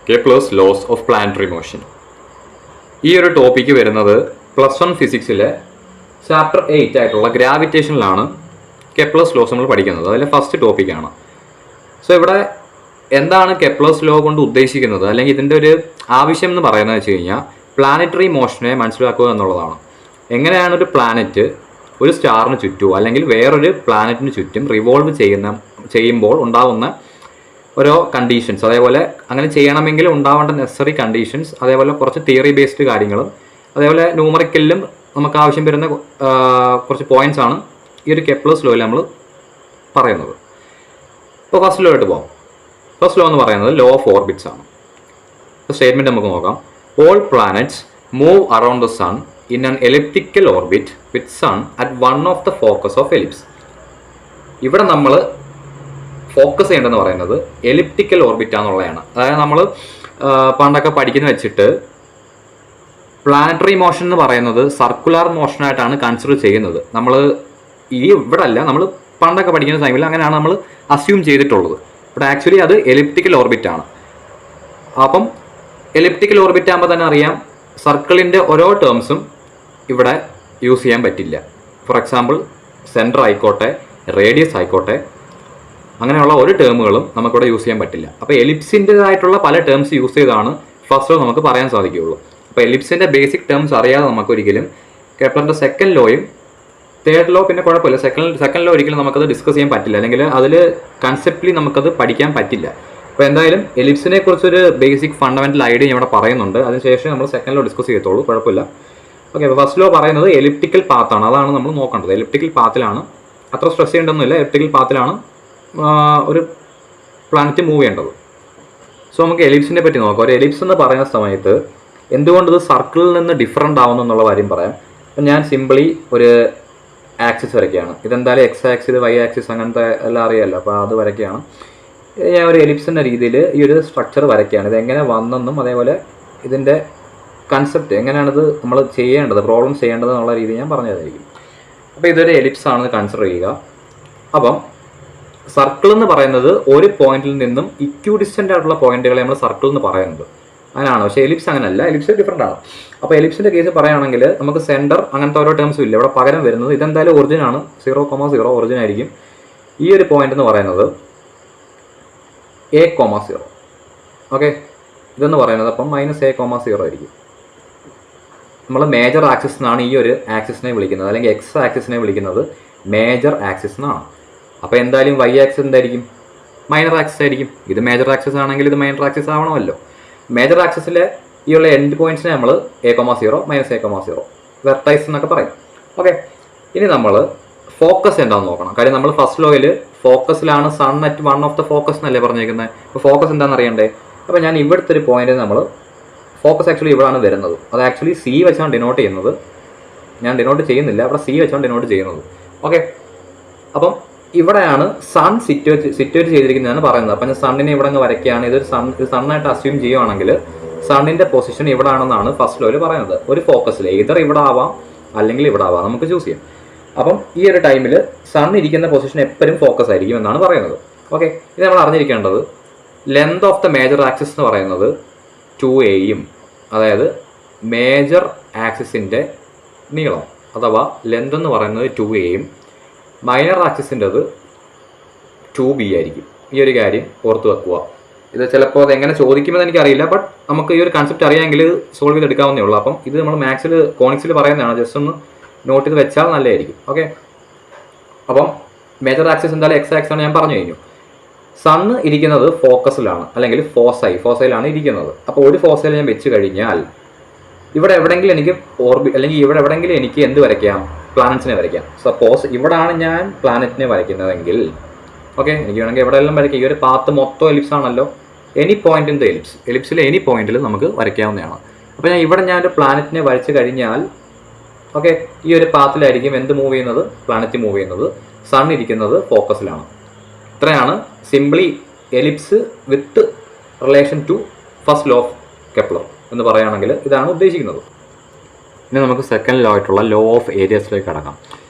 Kepler's laws of planetary motion. ഈ ഒരു topic വരുന്നത് +1 ഫിസിക്സിലെ ചാപ്റ്റർ 8 ആയിട്ടുള്ള ഗ്രാവിറ്റേഷനിലാണ് കെപ്ലേഴ്സ് ലോസ് നമ്മൾ പഠിക്കുന്നത്. അതിലെ ഫസ്റ്റ് ടോപ്പിക്കാണ്. സോ ഇവിടെ എന്താണ് കെപ്ലേഴ്സ് ലോ കൊണ്ട് ഉദ്ദേശിക്കുന്നത്, അല്ലെങ്കിൽ ഇതിൻ്റെ ഒരു ആവശ്യം എന്ന് പറയുന്നത് വെച്ച് കഴിഞ്ഞാൽ പ്ലാനറ്ററി മോഷനെ മനസ്സിലാക്കുക എന്നുള്ളതാണ്. എങ്ങനെയാണ് ഒരു പ്ലാനറ്റ് ഒരു സ്റ്റാറിന് ചുറ്റും അല്ലെങ്കിൽ വേറൊരു പ്ലാനറ്റിന് ചുറ്റും റിവോൾവ് ചെയ്യുമ്പോൾ ഉണ്ടാകുന്ന ഓരോ കണ്ടീഷൻസ്, അതേപോലെ അങ്ങനെ ചെയ്യണമെങ്കിൽ ഉണ്ടാവേണ്ട നെസസറി കണ്ടീഷൻസ്, അതേപോലെ കുറച്ച് തിയറി ബേസ്ഡ് കാര്യങ്ങളും, അതേപോലെ ന്യൂമറിക്കലിലും നമുക്ക് ആവശ്യം വരുന്ന കുറച്ച് പോയിന്റ്സ് ആണ് ഈ ഒരു കെപ്ലേഴ്സ് ലോയിൽ നമ്മൾ പറയുന്നത്. ഇപ്പോൾ ഫസ്റ്റ് ലോ ആയിട്ട് പോകാം. ഫസ്റ്റ് ലോ എന്ന് പറയുന്നത് ലോ ഓഫ് ഓർബിറ്റ്സ് ആണ്. സ്റ്റേറ്റ്മെന്റ് നമുക്ക് നോക്കാം. All planets move around the sun in an elliptical orbit with sun at one of the focus of ellipse. ഇവിടെ നമ്മൾ ഫോക്കസ് ചെയ്യേണ്ടതെന്ന് പറയുന്നത് എലിപ്റ്റിക്കൽ ഓർബിറ്റ് ആണെന്നുള്ളതാണ്. അതായത് നമ്മൾ പണ്ടൊക്കെ പഠിക്കുന്ന വെച്ചിട്ട് പ്ലാനറ്ററി മോഷൻ എന്ന് പറയുന്നത് സർക്കുലർ മോഷനായിട്ടാണ് കൺസിഡർ ചെയ്യുന്നത്. നമ്മൾ ഇവിടെ അല്ല, നമ്മൾ പണ്ടൊക്കെ പഠിക്കുന്ന ടൈമിൽ അങ്ങനെയാണ് നമ്മൾ അസ്യൂം ചെയ്തിട്ടുള്ളത്. ബട്ട് ആക്ച്വലി അത് എലിപ്റ്റിക്കൽ ഓർബിറ്റ് ആണ്. അപ്പം എലിപ്റ്റിക്കൽ ഓർബിറ്റ് ആകുമ്പോൾ തന്നെ അറിയാം സർക്കിളിൻ്റെ ഓരോ ടേംസും ഇവിടെ യൂസ് ചെയ്യാൻ പറ്റില്ല. ഫോർ എക്സാമ്പിൾ സെൻറ്റർ ആയിക്കോട്ടെ, റേഡിയസ് ആയിക്കോട്ടെ, അങ്ങനെയുള്ള ഒരു ടേമുകളും നമുക്കിവിടെ യൂസ് ചെയ്യാൻ പറ്റില്ല. അപ്പോൾ എലിപ്സിൻ്റെതായിട്ടുള്ള പല ടേംസ് യൂസ് ചെയ്താണ് ഫസ്റ്റ് ലോ നമുക്ക് പറയാൻ സാധിക്കുകയുള്ളൂ. അപ്പോൾ എലിപ്സിൻ്റെ ബേസിക് ടേംസ് അറിയാതെ നമുക്കൊരിക്കലും കെപ്ലറിൻ്റെ സെക്കൻഡ് ലോയും തേർഡ് ലോ പിന്നെ കുഴപ്പമില്ല, സെക്കൻഡ് ലോ ഒരിക്കലും നമുക്കത് ഡിസ്കസ് ചെയ്യാൻ പറ്റില്ല, അല്ലെങ്കിൽ അതിൽ കൺസെപ്റ്റ്ലി നമുക്കത് പഠിക്കാൻ പറ്റില്ല. അപ്പോൾ എന്തായാലും എലിപ്സിനെ കുറിച്ചൊരു ബേസിക് ഫണ്ടമെന്റൽ ഐഡിയ ഇവിടെ പറയുന്നുണ്ട്. അതിനുശേഷം നമ്മൾ സെക്കൻഡ് ലോ ഡിസ്കസ് ചെയ്യത്തുള്ളൂ, കുഴപ്പമില്ല. ഓക്കെ, അപ്പോൾ ഫസ്റ്റ് ലോ പറയുന്നത് എലിപ്റ്റിക്കൽ പാത്താണ്, അതാണ് നമ്മൾ നോക്കേണ്ടത്. എലിപ്റ്റിക്കൽ പാത്തിലാണ്, അത്ര സ്ട്രെസ് ചെയ്യേണ്ടതൊന്നുമില്ല, എലിപ്റ്റിക്കൽ പാത്തിലാണ് ഒരു പ്ലാനറ്റ് മൂവ് ചെയ്യേണ്ടത്. സോ നമുക്ക് എലിപ്സിനെ പറ്റി നോക്കാം. ഒരു എലിപ്സ് എന്ന് പറയുന്ന സമയത്ത് എന്തുകൊണ്ട് ഇത് സർക്കിളിൽ നിന്ന് ഡിഫറെൻ്റ് ആവുന്നു എന്നുള്ള കാര്യം പറയാം. അപ്പം ഞാൻ സിംപിളി ഒരു ആക്സിസ് വരയ്ക്കുകയാണ്. ഇതെന്തായാലും എക്സ് ആക്സിസ്, വൈ ആക്സിസ് അങ്ങനത്തെ എല്ലാം അറിയാമല്ലോ, അപ്പോൾ അത് വരയ്ക്കുകയാണ്. ഞാൻ ഒരു എലിപ്സിൻ്റെ രീതിയിൽ ഈ ഒരു സ്ട്രക്ചർ വരയ്ക്കുകയാണ്. ഇതെങ്ങനെ വന്നെന്നും അതേപോലെ ഇതിൻ്റെ കൺസെപ്റ്റ് എങ്ങനെയാണിത് നമ്മൾ ചെയ്യേണ്ടത്, പ്രോബ്ലം ചെയ്യേണ്ടത് എന്നുള്ള രീതി ഞാൻ പറഞ്ഞതായിരിക്കും. അപ്പോൾ ഇതൊരു എലിപ്സ് ആണെന്ന് കൺസിഡർ ചെയ്യുക. അപ്പം സർക്കിൾ എന്ന് പറയുന്നത് ഒരു പോയിന്റിൽ നിന്നും ഇക്വിഡിസ്റ്റൻ്റ് ആയിട്ടുള്ള പോയിന്റുകളെ നമ്മൾ സർക്കിൾ എന്ന് പറയുന്നത് അങ്ങനെയാണ്. പക്ഷേ എലിപ്സ് അങ്ങനെയല്ല, എലിപ്സ് ഡിഫറെൻ്റ് ആണ്. അപ്പോൾ എലിപ്സിൻ്റെ കേസ് പറയുകയാണെങ്കിൽ നമുക്ക് സെൻറ്റർ അങ്ങനത്തെ ഓരോ ടേംസും ഇല്ല. ഇവിടെ പകരം വരുന്നത് ഇതെന്തായാലും ഒറിജിൻ ആണ്, 0,0 ഒറിജിൻ ആയിരിക്കും. ഈ ഒരു പോയിന്റ് എന്ന് പറയുന്നത് A,0. ഓക്കെ, ഇതെന്ന് പറയുന്നത് അപ്പം -A,0 ആയിരിക്കും. നമ്മൾ മേജർ ആക്സിസ് എന്നാണ് ഈ ഒരു ആക്സിസിനെ വിളിക്കുന്നത്, അല്ലെങ്കിൽ എക്സ് ആക്സിസിനെ വിളിക്കുന്നത് മേജർ ആക്സിസ് എന്നാണ്. അപ്പോൾ എന്തായാലും വൈ ആക്സിസ് എന്തായിരിക്കും? മൈനർ ആക്സിസ് ആയിരിക്കും. ഇത് മേജർ ആക്സിസ് ആണെങ്കിൽ ഇത് മൈനർ ആക്സിസ് ആവണമല്ലോ. മേജർ ആക്സിസിലെ ഈ ഉള്ള എൻഡ് പോയിന്റ്സിനെ നമ്മൾ A,0 -A,0 വെർട്ടൈസ് എന്നൊക്കെ പറയും. ഓക്കെ, ഇനി നമ്മൾ ഫോക്കസ് എന്താണെന്ന് നോക്കണം. കാര്യം നമ്മൾ ഫസ്റ്റ് ലോയിൽ ഫോക്കസിലാണ് sun at one of the focus എന്നല്ലേ പറഞ്ഞേക്കുന്നത്. അപ്പോൾ ഫോക്കസ് എന്താണെന്ന് അറിയണ്ടേ? അപ്പോൾ ഞാൻ ഇവിടുത്തെ ഒരു പോയിന്റ് നമ്മൾ ഫോക്കസ് ആക്ച്വലി ഇവിടെയാണ് വരുന്നത്. അത് ആക്ച്വലി സി വെച്ചാണ് ഡിനോട്ട് ചെയ്യുന്നത്. ഞാൻ ഡിനോട്ട് ചെയ്യുന്നില്ല, അവിടെ സി വെച്ചാണ് ഡിനോട്ട് ചെയ്യുന്നത്. ഓക്കെ, അപ്പം ഇവിടെയാണ് സൺ സിറ്റുവേറ്റ് ചെയ്തിരിക്കുന്നതെന്ന് പറയുന്നത്. അപ്പം ഞാൻ സണ്ണിനെ ഇവിടെ അങ്ങ് വരയ്ക്കുകയാണ്. ഇതൊരു സണ്ണായിട്ട് അസ്യൂം ചെയ്യുവാണെങ്കിൽ സണ്ണിൻ്റെ പൊസിഷൻ ഇവിടെ ആണെന്നാണ് ഫസ്റ്റ് ലോയിൽ പറയുന്നത്. ഒരു ഫോക്കസിൽ either ഇവിടെ ആവാം അല്ലെങ്കിൽ ഇവിടെ ആവാം, നമുക്ക് ചൂസ് ചെയ്യാം. അപ്പം ഈ ഒരു ടൈമിൽ സൺ ഇരിക്കുന്ന പൊസിഷൻ എപ്പോഴും ഫോക്കസ് ആയിരിക്കും എന്നാണ് പറയുന്നത്. ഓക്കെ, ഇത് നമ്മൾ അറിഞ്ഞിരിക്കേണ്ടത് length of the major axis എന്ന് പറയുന്നത് 2a-യും, അതായത് മേജർ ആക്സിസിൻ്റെ നീളം അഥവാ ലെങ്ത് എന്ന് പറയുന്നത് 2a-യും മൈനർ ആക്സിസിൻ്റെത് 2b ആയിരിക്കും. ഈ ഒരു കാര്യം ഓർത്ത് വെക്കുക. ഇത് ചിലപ്പോൾ അത് എങ്ങനെ ചോദിക്കുമെന്ന് എനിക്കറിയില്ല, ബട്ട് നമുക്ക് ഈ ഒരു കൺസെപ്റ്റ് അറിയാമെങ്കിൽ സോൾവ് ചെയ്തെടുക്കാവുന്നേ ഉള്ളൂ. അപ്പം ഇത് നമ്മൾ മാത്സിൽ കോണിക്സിൽ പറയുന്നതാണ്, ജസ്റ്റ് ഒന്ന് നോട്ട് ചെയ്ത് വെച്ചാൽ നല്ലതായിരിക്കും. ഓക്കെ, അപ്പം മേജർ ആക്സിസ് എന്തായാലും എക്സ് ആക്സിസ് ആണ് ഞാൻ പറഞ്ഞു കഴിഞ്ഞു. സണ്ണ് ഇരിക്കുന്നത് ഫോക്കസിലാണ്, അല്ലെങ്കിൽ ഫോസൈലാണ് ഇരിക്കുന്നത്. അപ്പോൾ ഒരു ഫോസൈൽ ഞാൻ വെച്ച് കഴിഞ്ഞാൽ ഇവിടെ എവിടെയെങ്കിലും എനിക്ക് അല്ലെങ്കിൽ ഇവിടെ എവിടെയെങ്കിലും എനിക്ക് എന്ത് വരയ്ക്കാം? പ്ലാനറ്റ്സിനെ വരയ്ക്കാം. സപ്പോസ് ഇവിടെയാണ് ഞാൻ പ്ലാനറ്റിനെ വരയ്ക്കുന്നതെങ്കിൽ ഓക്കെ, എനിക്ക് വേണമെങ്കിൽ എവിടെയെല്ലാം വരയ്ക്കാം. ഈ ഒരു പാത്ത് മൊത്തം എലിപ്സ് ആണല്ലോ. എനി പോയിന്റ് ഇൻ ദ എലിപ്സിലെ എനി പോയിന്റിൽ നമുക്ക് വരയ്ക്കാവുന്നതാണ്. അപ്പോൾ ഞാൻ ഒരു പ്ലാനറ്റിനെ വരച്ച് കഴിഞ്ഞാൽ ഓക്കെ, ഈ ഒരു പാത്തിലായിരിക്കും എന്ത് മൂവ് ചെയ്യുന്നത്? പ്ലാനറ്റ് മൂവ് ചെയ്യുന്നത്. സൺ ഇരിക്കുന്നത് ഫോക്കസിലാണ്. ഇത്രയാണ് simply ellipse with relation to first law of Kepler എന്ന് പറയുകയാണെങ്കിൽ ഇതാണ് ഉദ്ദേശിക്കുന്നത്. ഇനി നമുക്ക് സെക്കൻഡ് ലോ ആയിട്ടുള്ള ലോ ഓഫ് ഏരിയസിലേക്ക് കടക്കാം.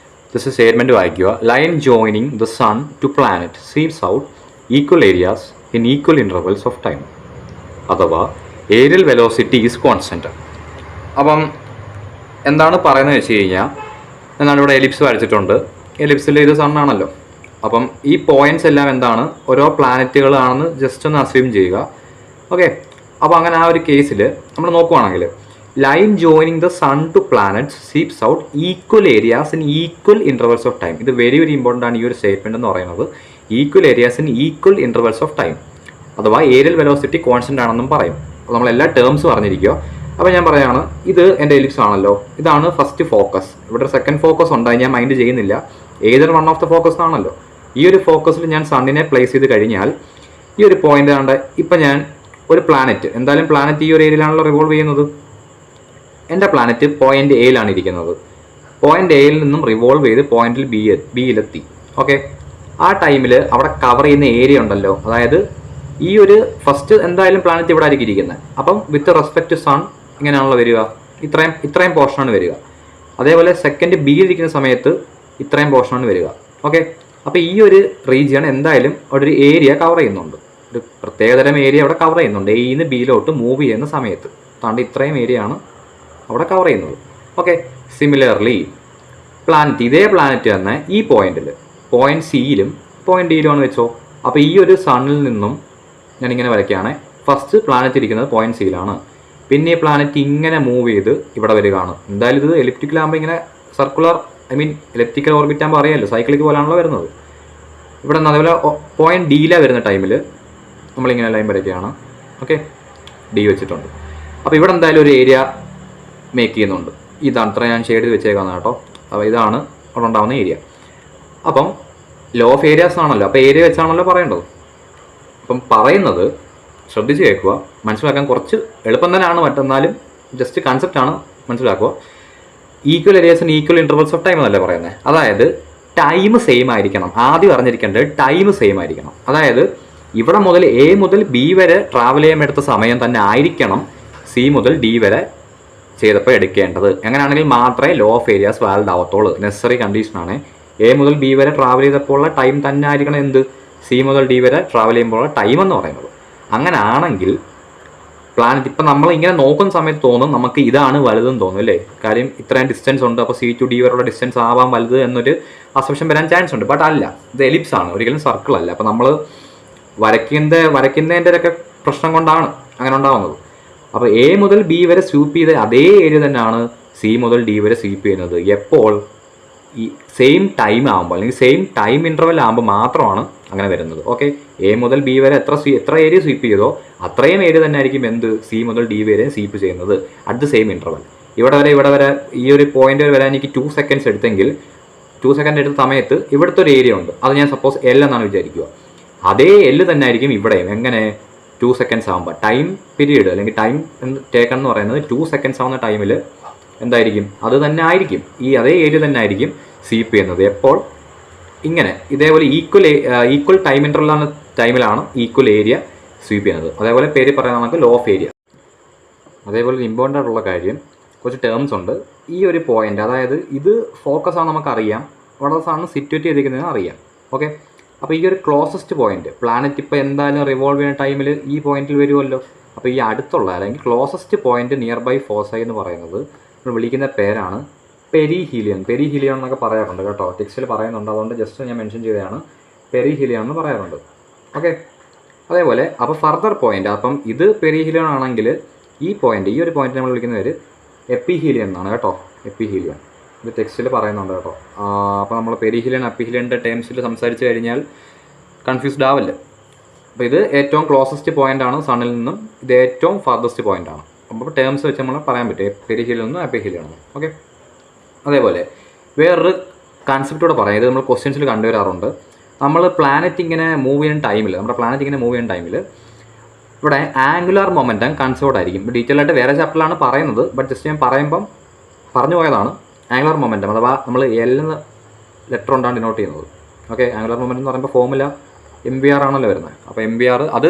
ജസ്റ്റ് സ്റ്റേറ്റ്മെൻറ്റ് വായിക്കുക. Line joining the sun to planet സീവ്സ് out equal areas in equal intervals of time. അഥവാ ഏരിയൽ വെലോസിറ്റി ഈസ് കോൺസ്റ്റൻറ്റ്. അപ്പം എന്താണ് പറയുന്നത് വെച്ച് കഴിഞ്ഞാൽ, എന്നാണ് ഇവിടെ എലിപ്സ് വരച്ചിട്ടുണ്ട്. എലിപ്സിൽ ഇത് സണ്ണാണല്ലോ. അപ്പം ഈ പോയിന്റ്സ് എല്ലാം എന്താണ്, ഓരോ പ്ലാനറ്റുകളാണെന്ന് ജസ്റ്റ് ഒന്ന് അസ്യൂം ചെയ്യുക. ഓക്കെ, അപ്പോൾ അങ്ങനെ ആ ഒരു കേസിൽ നമ്മൾ നോക്കുവാണെങ്കിൽ line joining the sun to planets sweeps out equal areas in equal intervals of time. ഇത് വെരി വെരി ഇമ്പോർട്ടൻ്റ് ആണ് ഈ ഒരു സ്റ്റേറ്റ്മെൻറ്റ് എന്ന് പറയുന്നത്. Equal areas in equal intervals of time അഥവാ ഏരിയൽ വെലോസിറ്റി കോൺസ്റ്റൻ്റ് ആണെന്നും പറയും. അപ്പോൾ നമ്മളെല്ലാ ടേംസ് പറഞ്ഞിരിക്കുക. അപ്പോൾ ഞാൻ പറയുകയാണ്, ഇത് എൻ്റെ എലിപ്സ് ആണല്ലോ, ഇതാണ് ഫസ്റ്റ് ഫോക്കസ്. ഇവിടെ സെക്കൻഡ് ഫോക്കസ് ഉണ്ടായി, ഞാൻ മൈൻഡ് ചെയ്യുന്നില്ല, ഏതൊരു വൺ ഓഫ് ദ ഫോക്കസ് ആണല്ലോ. ഈ ഒരു ഫോക്കസിൽ ഞാൻ സണ്ണിനെ പ്ലേസ് ചെയ്ത് കഴിഞ്ഞാൽ ഈ ഒരു പോയിന്റ് ആണ്ട് ഇപ്പം ഞാൻ ഒരു പ്ലാനറ്റ്, എന്തായാലും പ്ലാനറ്റ് ഈ ഒരു ഏരിയയിലാണല്ലോ റിവോൾവ് ചെയ്യുന്നത്. എൻ്റെ പ്ലാനറ്റ് പോയിന്റ് എയിലാണ് ഇരിക്കുന്നത്. പോയിന്റ് എയിൽ നിന്നും റിവോൾവ് ചെയ്ത് പോയിന്റിൽ ബിയിലെത്തി. ഓക്കെ, ആ ടൈമിൽ അവിടെ കവർ ചെയ്യുന്ന ഏരിയ ഉണ്ടല്ലോ, അതായത് ഈ ഒരു ഫസ്റ്റ് എന്തായാലും പ്ലാനറ്റ് ഇവിടെ ആയിരിക്കും ഇരിക്കുന്നത്. അപ്പം വിത്ത് റെസ്പെക്ട് ടു സൺ ഇങ്ങനെയാണല്ലോ വരിക, ഇത്രയും പോർഷനാണ് വരിക. അതേപോലെ സെക്കൻഡ് ബിയിലിരിക്കുന്ന സമയത്ത് ഇത്രയും പോർഷനാണ് വരിക. ഓക്കെ, അപ്പോൾ ഈ ഒരു റീജിയൺ എന്തായാലും അവിടെ ഒരു ഏരിയ കവർ ചെയ്യുന്നുണ്ട്, ഒരു പ്രത്യേകതരം ഏരിയ അവിടെ കവർ ചെയ്യുന്നുണ്ട്. എയിന്ന് ബിയിലോട്ട് മൂവ് ചെയ്യുന്ന സമയത്ത് താണ്ട് ഇത്രയും ഏരിയ ആണ് അവിടെ കവർ ചെയ്യുന്നത്. ഓക്കെ, സിമിലർലി പ്ലാനറ്റ്, ഇതേ പ്ലാനറ്റ് തന്നെ ഈ പോയിന്റിൽ പോയിന്റ് സിയിലും പോയിന്റ് ഡിയിലുമാണ് വെച്ചോ. അപ്പോൾ ഈ ഒരു സണ്ണിൽ നിന്നും ഞാനിങ്ങനെ വരയ്ക്കുകയാണ്. ഫസ്റ്റ് പ്ലാനറ്റ് ഇരിക്കുന്നത് പോയിന്റ് സിയിലാണ്, പിന്നെ ഈ പ്ലാനറ്റ് ഇങ്ങനെ മൂവ് ചെയ്ത് ഇവിടെ വരികയാണ്. എന്തായാലും ഇത് എലിപ്റ്റിക്കൽ ആകുമ്പോൾ ഇങ്ങനെ സർക്കുലർ, എലിപ്റ്റിക്കൽ ഓർബിറ്റ് ആകുമ്പോൾ അറിയാമല്ലോ, സൈക്ലിക് പോലാണല്ലോ വരുന്നത്. ഇവിടെ നിന്ന് അതേപോലെ പോയിന്റ് ഡിയിലാണ് വരുന്ന ടൈമിൽ നമ്മളിങ്ങനെ ലൈൻ വരയ്ക്കുകയാണ്. ഓക്കെ, ഡി വെച്ചിട്ടുണ്ട്. അപ്പോൾ ഇവിടെ എന്തായാലും ഒരു ഏരിയ മേക്ക് ചെയ്യുന്നുണ്ട്. ഇതാണ് ഇത്ര ഞാൻ ഷെയ്ഡ് വെച്ചേക്കാന്ന് കേട്ടോ. അപ്പോൾ ഇതാണ് അവിടെ ഉണ്ടാകുന്ന ഏരിയ. അപ്പം ലോ ഓഫ് ഏരിയാസ് ആണല്ലോ, അപ്പോൾ ഏരിയ വെച്ചാണല്ലോ പറയേണ്ടത്. അപ്പം പറയുന്നത് ശ്രദ്ധിച്ച് കേൾക്കുക, മനസ്സിലാക്കാൻ കുറച്ച് എളുപ്പം തന്നെയാണ്, മറ്റെന്നാലും ജസ്റ്റ് കൺസെപ്റ്റാണ്, മനസ്സിലാക്കുക. Equal areas and equal intervals of time എന്നല്ലേ പറയുന്നത്. അതായത് ടൈം സെയിം ആയിരിക്കണം. ആദ്യം അറിഞ്ഞിരിക്കേണ്ടത് ടൈം സെയിം ആയിരിക്കണം. അതായത് ഇവിടെ മുതൽ എ മുതൽ ബി വരെ ട്രാവൽ ചെയ്യാൻ എടുത്ത സമയം തന്നെ ആയിരിക്കണം സി മുതൽ ഡി വരെ ചെയ്തപ്പോൾ എടുക്കേണ്ടത്. അങ്ങനെയാണെങ്കിൽ മാത്രമേ ലോ ഓഫ് ഏരിയാസ് വാലിഡ് ആവത്തുള്ളൂ. നെസസറി കണ്ടീഷനാണ്. എ മുതൽ ബി വരെ ട്രാവൽ ചെയ്തപ്പോൾ ഉള്ള ടൈം തന്നെ ആയിരിക്കണം എന്ത്, സി മുതൽ ഡി വരെ ട്രാവൽ ചെയ്യുമ്പോഴുള്ള ടൈം എന്ന് പറയുന്നത്. അങ്ങനെ ആണെങ്കിൽ പ്ലാനറ്റ് ഇപ്പം നമ്മൾ ഇങ്ങനെ നോക്കുന്ന സമയത്ത് തോന്നും നമുക്ക് ഇതാണ് വലുതെന്ന് തോന്നും അല്ലേ, കാര്യം ഇത്രയും ഡിസ്റ്റൻസ് ഉണ്ട്, അപ്പോൾ സി ടു ഡി വരെയുള്ള ഡിസ്റ്റൻസ് ആവാൻ വലുത് എന്നൊരു അസംപ്ഷൻ വരാൻ ചാൻസ് ഉണ്ട്. ബട്ട് അല്ല, ഇത് എലിപ്സ് ആണ്, ഒരിക്കലും സർക്കിൾ അല്ല. അപ്പോൾ നമ്മൾ വരയ്ക്കുന്നതിൻ്റെ ഒക്കെ പ്രശ്നം കൊണ്ടാണ് അങ്ങനെ ഉണ്ടാവുന്നത്. അപ്പോൾ എ മുതൽ ബി വരെ സ്വീപ്പ് ചെയ്ത അതേ ഏരിയ തന്നെയാണ് സി മുതൽ ഡി വരെ സ്വീപ്പ് ചെയ്യുന്നത്. എപ്പോൾ ഈ സെയിം ടൈം ആകുമ്പോൾ അല്ലെങ്കിൽ സെയിം ടൈം ഇൻ്റർവെൽ ആകുമ്പോൾ മാത്രമാണ് അങ്ങനെ വരുന്നത്. ഓക്കെ, എ മുതൽ ബി വരെ എത്ര ഏരിയ സ്വീപ്പ് ചെയ്തോ അത്രയും ഏരിയ തന്നെ ആയിരിക്കും എന്ത് സി മുതൽ ഡി വരെ സ്വീപ്പ് ചെയ്യുന്നത് അറ്റ് ദ സെയിം ഇൻ്റർവെൽ. ഇവിടെ വരെ ഈ ഒരു പോയിന്റ് വരെ വരാൻ എനിക്ക് 2 സെക്കൻഡ്സ് എടുത്തെങ്കിൽ 2 സെക്കൻഡ് എടുത്ത സമയത്ത് ഇവിടുത്തെ ഒരു ഏരിയ ഉണ്ട്, അത് ഞാൻ സപ്പോസ് എൽ എന്നാണ് വിചാരിക്കുക. അതേ എൽ തന്നെ ആയിരിക്കും ഇവിടെയും. എങ്ങനെ 2 സെക്കൻഡ്സ് ആകുമ്പോൾ ടൈം പീരീഡ് അല്ലെങ്കിൽ ടൈം ടേക്കൺ എന്ന് പറയുന്നത് 2 സെക്കൻഡ്സ് ആവുന്ന ടൈമിൽ എന്തായിരിക്കും, അത് തന്നെ ആയിരിക്കും ഈ അതേ ഏരിയ തന്നെ ആയിരിക്കും സ്വീപ്പ് ചെയ്യുന്നത്. എപ്പോൾ ഇങ്ങനെ ഇതേപോലെ ഈക്വൽ ടൈം ഇൻ്റർവെൽ ടൈമിലാണ് ഈക്വൽ ഏരിയ സ്വീപ്പ് ചെയ്യുന്നത്. അതേപോലെ പേര് പറയുന്നത് നമുക്ക് ലോ ഓഫ് ഏരിയ. അതേപോലെ ഇമ്പോർട്ടൻ്റ് ആയിട്ടുള്ള കാര്യം, കുറച്ച് ടേംസ് ഉണ്ട്. ഈ ഒരു പോയിന്റ്, അതായത് ഇത് ഫോക്കസ് ആണ് നമുക്കറിയാം, അവിടെ സാണ് സിറ്റുവേറ്റ് ചെയ്തിരിക്കുന്നതെന്ന് അറിയാം. ഓക്കെ, അപ്പോൾ ഈ ഒരു ക്ലോസസ്റ്റ് പോയിന്റ് പ്ലാനറ്റ് ഇപ്പോൾ എന്തായാലും റിവോൾവ് ചെയ്യുന്ന ടൈമിൽ ഈ പോയിന്റിൽ വരുമല്ലോ. അപ്പോൾ ഈ അടുത്തുള്ള അല്ലെങ്കിൽ ക്ലോസസ്റ്റ് പോയിന്റ് നിയർ ബൈ ഫോസൈ എന്ന് പറയുന്നത് നമ്മൾ വിളിക്കുന്ന പേരാണ് പെരിഹീലിയൻ. പെരിഹീലിയൻ എന്നൊക്കെ പറയാറുണ്ട് കേട്ടോ, ടെക്സ്റ്റിൽ പറയുന്നുണ്ട്, അതുകൊണ്ട് ജസ്റ്റ് ഞാൻ മെൻഷൻ ചെയ്തതാണ്. പെരിഹീലിയൻ എന്ന് പറയാറുണ്ട്. ഓക്കെ, അതേപോലെ അപ്പോൾ ഫർദർ പോയിന്റ്, അപ്പം ഇത് പെരിഹീലിയൻ ആണെങ്കിൽ ഈ ഒരു പോയിന്റ് നമ്മൾ വിളിക്കുന്ന പേര് എപ്പിഹീലിയൻ എന്നാണ് കേട്ടോ. എപ്പിഹീലിയൻ ഇത് ടെക്സ്റ്റിൽ പറയുന്നുണ്ട് കേട്ടോ. അപ്പോൾ നമ്മൾ പെരിഹീലിയൻ അപ്പിഹീലിയൻ്റെ ടേംസിൽ സംസാരിച്ച് കഴിഞ്ഞാൽ കൺഫ്യൂസ്ഡ് ആവില്ല. അപ്പോൾ ഇത് ഏറ്റവും ക്ലോസസ്റ്റ് പോയിന്റ് ആണ് സണ്ണിൽ നിന്നും, ഇത് ഏറ്റവും ഫാർദസ്റ്റ് പോയിന്റ് ആണ്. അപ്പോൾ ടേംസ് വെച്ച് നമ്മൾ പറയാൻ പറ്റും പെരിഹീലിയൻ എന്നും അപ്പിഹീലിയൻ എന്നും. ഓക്കെ, അതേപോലെ വേറൊരു കൺസെപ്റ്റോടെ പറയാം, ഇത് നമ്മൾ ക്വസ്റ്റ്യൻസിൽ കണ്ടുവരാറുണ്ട്. നമ്മൾ പ്ലാനറ്റ് ഇങ്ങനെ മൂവ് ചെയ്യുന്ന ടൈമിൽ ഇവിടെ ആംഗുലാർ മൊമെൻറ്റം കൺസേർവ്ഡ് ആയിരിക്കും. ഡീറ്റെയിൽ ആയിട്ട് വേറെ ചാപ്റ്ററിലാണ് പറയുന്നത്, ബട്ട് ജസ്റ്റ് ഞാൻ പറഞ്ഞു പോയതാണ്. ആംഗുലാർ മൊമെൻറ്റം അഥവാ നമ്മൾ എൽ എന്ന ലെറ്റർ കൊണ്ടാണ് ഡിനോട്ട് ചെയ്യുന്നത്. ഓക്കെ, ആംഗുലാർ മൊമെൻറ്റം എന്ന് പറയുമ്പോൾ ഫോർമുല MVR ആണല്ലോ വരുന്നത്. അപ്പോൾ MVR അത്